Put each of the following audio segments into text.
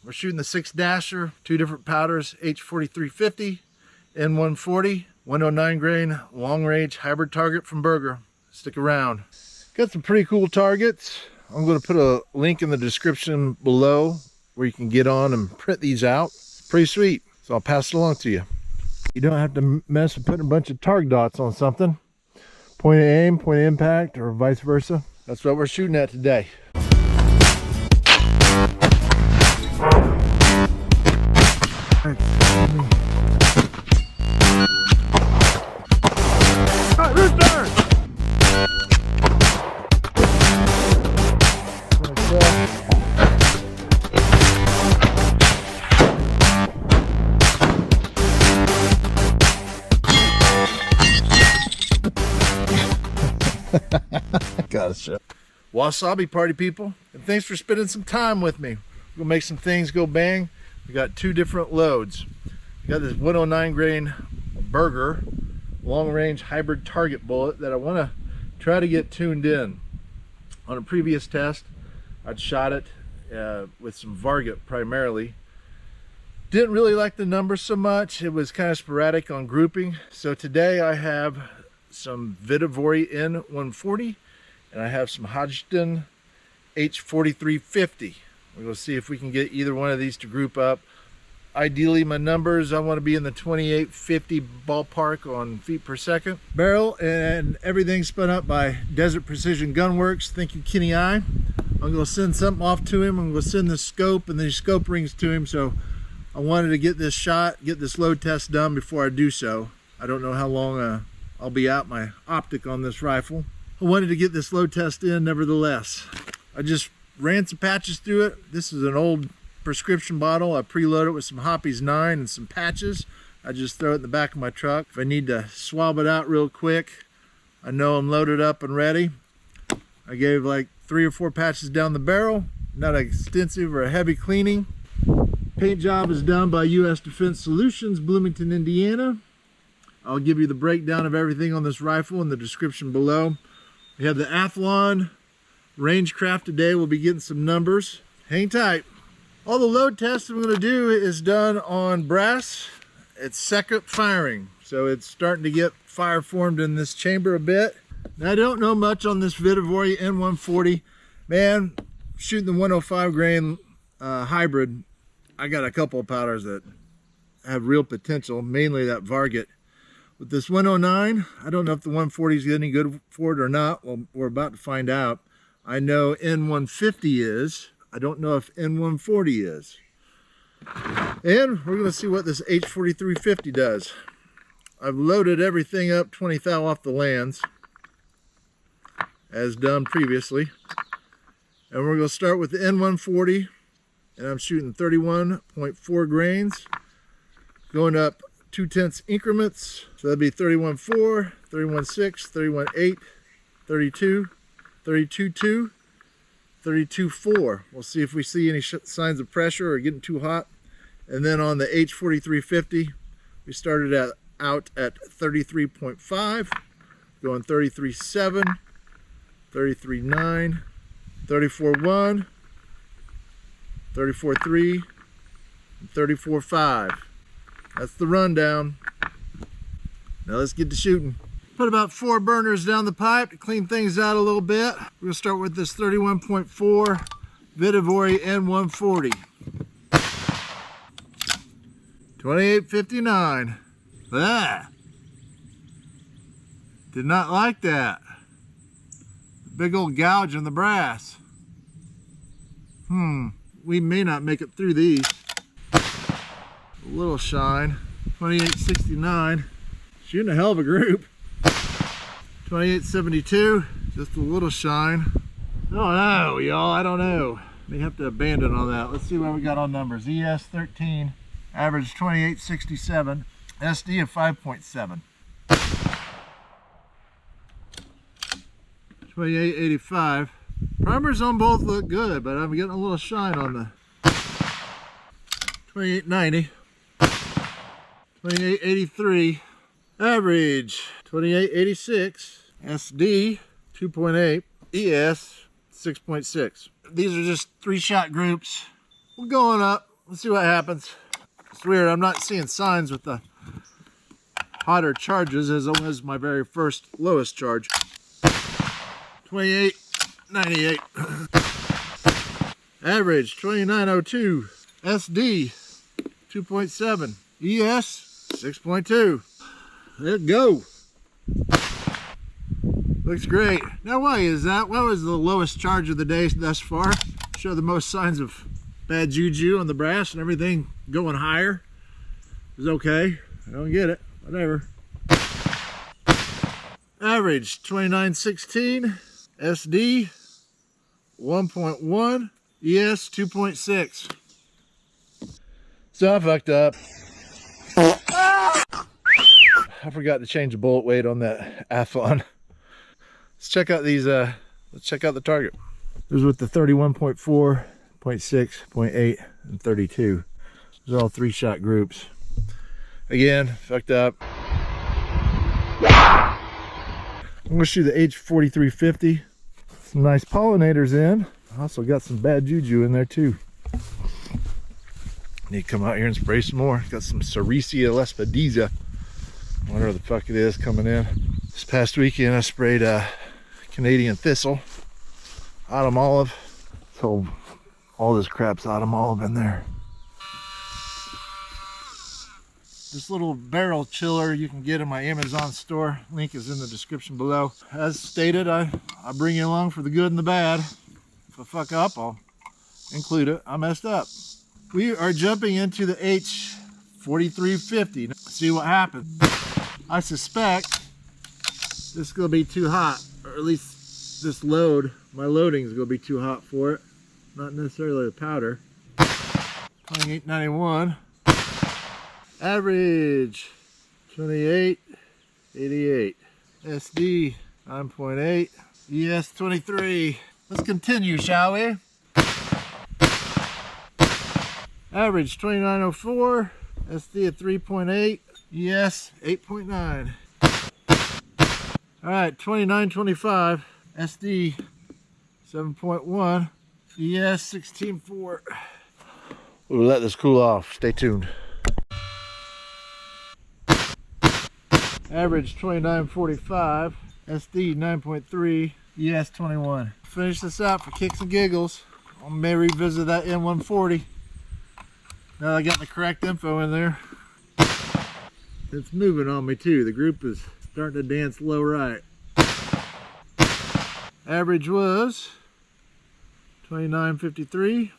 We're shooting the 6-dasher, 2 different powders, H4350, N140, 109 grain long range hybrid target from Berger. Stick around. Got some pretty cool targets. I'm going to put a link in the description below where you can get on and print these out. Pretty sweet. So I'll pass it along to you. You don't have to mess with putting a bunch of target dots on something. Point of aim, point of impact, or vice versa. That's what we're shooting at today. Gotta show. Wasabi party people, and thanks for spending some time with me. We're gonna make some things go bang. We got 2 different loads. We got this 109 grain Berger long range hybrid target bullet that I want to try to get tuned in. On a previous test, I'd shot it with some varget primarily. Didn't really like the numbers so much. It was kind of sporadic on grouping. So today I have some Vihtavuori N140 and I have some Hodgdon H4350. We're going to see if we can get either one of these to group up. Ideally, my numbers, I want to be in the 2850 ballpark on feet per second. Barrel and everything spun up by Desert Precision Gunworks. Thank you, Kenny I. I'm going to send something off to him. I'm going to send the scope and the scope rings to him. So I wanted to get this shot, get this load test done before I do so. I don't know how long I'll be out my optic on this rifle. I wanted to get this load test in nevertheless. I just ran some patches through it. This is an old prescription bottle. I preload it with some Hoppe's 9 and some patches. I just throw it in the back of my truck. If I need to swab it out real quick, I know I'm loaded up and ready. I gave like 3 or 4 patches down the barrel. Not extensive or a heavy cleaning. Paint job is done by U.S. Defense Solutions, Bloomington, Indiana. I'll give you the breakdown of everything on this rifle in the description below. We have the Athlon Rangecraft today. We'll be getting some numbers. Hang tight. All the load tests I'm going to do is done on brass. It's second firing, so it's starting to get fire formed in this chamber a bit. Now, I don't know much on this Vihtavuori N140. Man, shooting the 105 grain hybrid, I got a couple of powders that have real potential, mainly that varget. With this 109, I don't know if the 140 is any good for it or not. Well, we're about to find out. I know N150 is. I don't know if N140 is. And we're going to see what this H4350 does. I've loaded everything up 20 thou off the lands, as done previously. And we're going to start with the N140, and I'm shooting 31.4 grains, going up 2/10 increments. So that'd be 31.4, 31.6, 31.8, 32, 32.2, 32.4. We'll see if we see any signs of pressure or getting too hot. And then on the H4350, we started out at 33.5, going 33.7, 33.9, 34.1, 34.3, and 34.5. That's the rundown. Now let's get to shooting. Put about 4 burners down the pipe to clean things out a little bit. We're gonna start with this 31.4 Vihtavuori N140. 28.59. Ah! Did not like that. Big old gouge in the brass. We may not make it through these. A little shine. 28.69. Shooting a hell of a group. 28.72. Just a little shine. Oh no, y'all, I don't know. May have to abandon on that. Let's see what we got on numbers. ES13, average 28.67, SD of 5.7. 28.85. Primers on both look good, but I'm getting a little shine on the 28.90. 28.83. Average 28.86. SD 2.8. ES 6.6. These are just 3-shot groups. We're going up. let's see what happens. It's weird, I'm not seeing signs with the hotter charges as it was my very first lowest charge. 28.98. Average 29.02. SD 2.7. ES 6.2. There you go. Looks great. Now why is that? What was the lowest charge of the day thus far? Show the most signs of bad juju on the brass and everything going higher. It's okay. I don't get it. Whatever. Average 29.16. SD 1.1. ES 2.6. So I fucked up. I forgot to change the bullet weight on that Athlon. Let's check out these, let's check out the target. This is with the 31.4, 0.6, 0.8, and 32. These are all 3-shot groups. Again, fucked up. I'm gonna shoot the H4350. Some nice pollinators in. Also got some bad juju in there too. Need to come out here and spray some more. Got some Cerakote lespedeza, whatever the fuck it is, coming in. This past weekend I sprayed Canadian thistle, autumn olive. So all this crap's autumn olive in there. This little barrel chiller you can get in my Amazon store. Link is in the description below. As stated, I bring you along for the good and the bad. If I fuck up, I'll include it. I messed up. We are jumping into the H4350. See what happens. I suspect this is going to be too hot, or at least this load, my loading is going to be too hot for it. Not necessarily the powder. 28.91. Average 28.88. SD 9.8. ES 23. Let's continue, shall we? Average 29.04. SD at 3.8. ES 8.9. Alright, 29.25. SD 7.1. ES 16.4. We'll let this cool off. Stay tuned. Average 29.45. SD 9.3. ES 21. Finish this out for kicks and giggles. I may revisit that N140. Now I got the correct info in there. It's moving on me too. The group is starting to dance low right. Average was 29.53.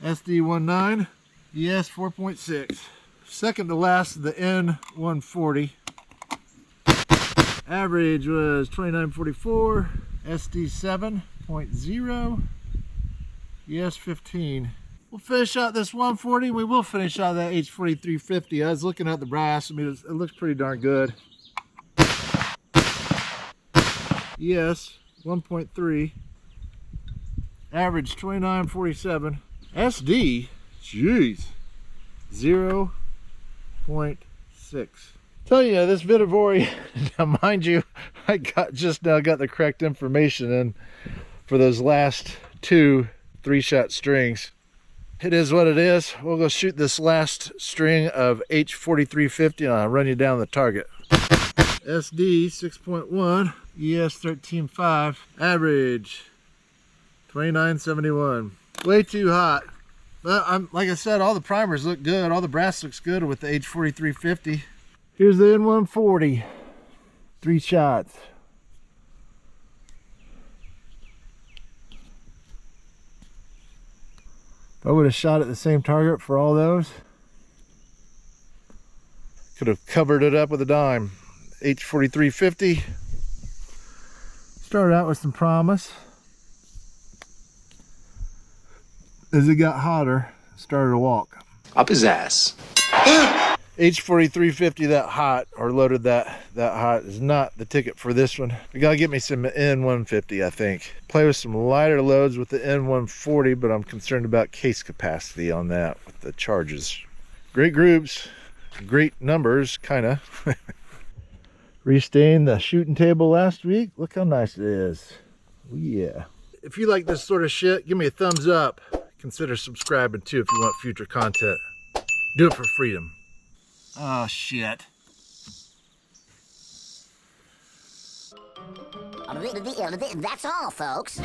SD 1.9. ES 4.6. Second to last is the N140. Average was 29.44. SD 7.0. ES 15. We'll finish out this 140. We will finish out that H4350. I was looking at the brass. I mean, it looks pretty darn good. ES 1.3. Average 29.47. SD, jeez, 0.6. Tell you, this Bipod, now mind you, I just now got the correct information in for those last two 3-shot strings. It is what it is. We'll go shoot this last string of H4350 and I'll run you down the target. SD 6.1, ES 13.5, average 29.71. Way too hot. But like I said, all the primers look good. All the brass looks good with the H4350. Here's the N140. 3 shots. If I would have shot at the same target for all those, could have covered it up with a dime. H4350. Started out with some promise. As it got hotter, started to walk. Up his ass. H4350 that hot, or loaded that hot, is not the ticket for this one. We gotta get me some N150, I think. Play with some lighter loads with the N140, but I'm concerned about case capacity on that with the charges. Great groups, great numbers, kinda. Restained the shooting table last week. Look how nice it is. Oh, yeah. If you like this sort of shit, give me a thumbs up. consider subscribing too if you want future content. Do it for freedom. Oh, shit. That's all, folks.